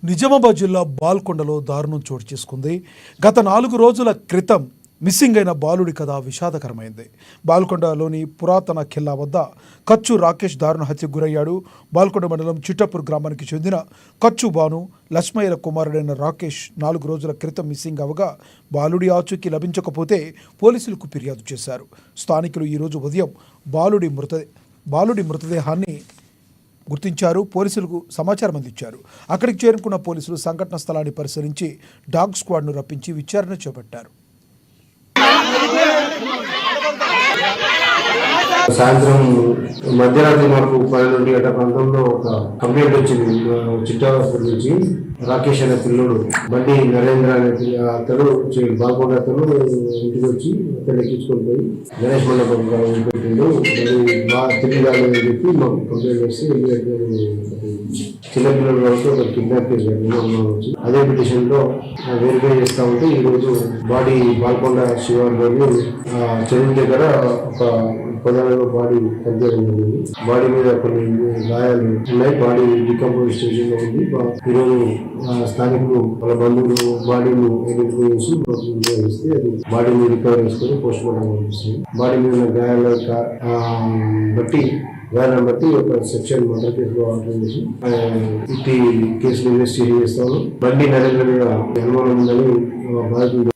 నిజామాబాద్ జిల్లా బాల్కొండలో దారుణం చోటు చేసుకుంది. గత 4 రోజుల క్రితం మిస్సింగ్ అయిన బాలుడి కథ విషాదకరమైంది. బాల్కొండలోని పురాతన ఖిల్లా వద్ద కచ్చు రాకేష్ దారుణ హత్యకు గురయ్యాడు. బాల్కొండ మండలం చిట్టపూర్ గ్రామానికి చెందిన కచ్చు బాను లక్ష్మయ్యల కుమారుడైన రాకేష్ 4 రోజుల క్రితం మిస్సింగ్ అవగా బాలుడి ఆచూకీ లభించకపోతే పోలీసులకు ఫిర్యాదు చేశారు. స్థానికులు ఈరోజు ఉదయం బాలుడి మృతదేహాన్ని గుర్తించారు. పోలీసులకు సమాచారం అందించారు. అక్కడికి చేరుకున్న పోలీసులు సంఘటన స్థలాన్ని పరిశీలించి డాగ్ స్క్వాడ్ను రప్పించి విచారణ చేపట్టారు. సాయంత్రం మధ్యరాత్రి వరకు 12 గంటల ప్రాంతంలో ఒక కంప్లైంట్ వచ్చింది. చిట్టాపూర్ నుంచి రాకేష్ అనే పిల్లడు బండి నరేంద్ర అనే అతను బాగుండే అతను ఇంటికి వచ్చి అతను ఎక్కించుకొని పోయి గణేష్ మండపం పెట్టిండు. బాగా తిరిగి రాలేదని చెప్పి మాకు కంప్లైంట్ చేసి చిన్నపిల్లల వరకు ఒక కిడ్నాప్ కేసు వచ్చి అదే పిటిషన్ లో వెరిఫై చేస్తా ఉంటే ఈరోజు బాడీ బాల్కొండ శివార్లోని చెరువు దగ్గర ఒక ప్రధానంగా బాడీ కనిపించడం జరిగింది. బాడీ మీద కొన్ని గాయాలు ఉన్నాయి. బాడీ డికంపోజ్ స్టేషన్ లో ఉంది. ఈరోజు స్థానికులు వాళ్ళ బంధువులు బాడీని ఐడెంటిఫై చేసి నిర్వహిస్తే అది బాడీని రికవర్ చేసుకుని పోస్ట్ మార్టం పంపిస్తుంది. బాడీ మీద గాయాలను బట్టి ఒక సెక్షన్ మర్డర్ కేసులో ఆర్డర్ చేసి ఇట్టి కేసులు ఇన్వెస్టిగేషన్ చేస్తాము. బండి నరేంద్ర మీద అనుమానం ఉందని బాధితులు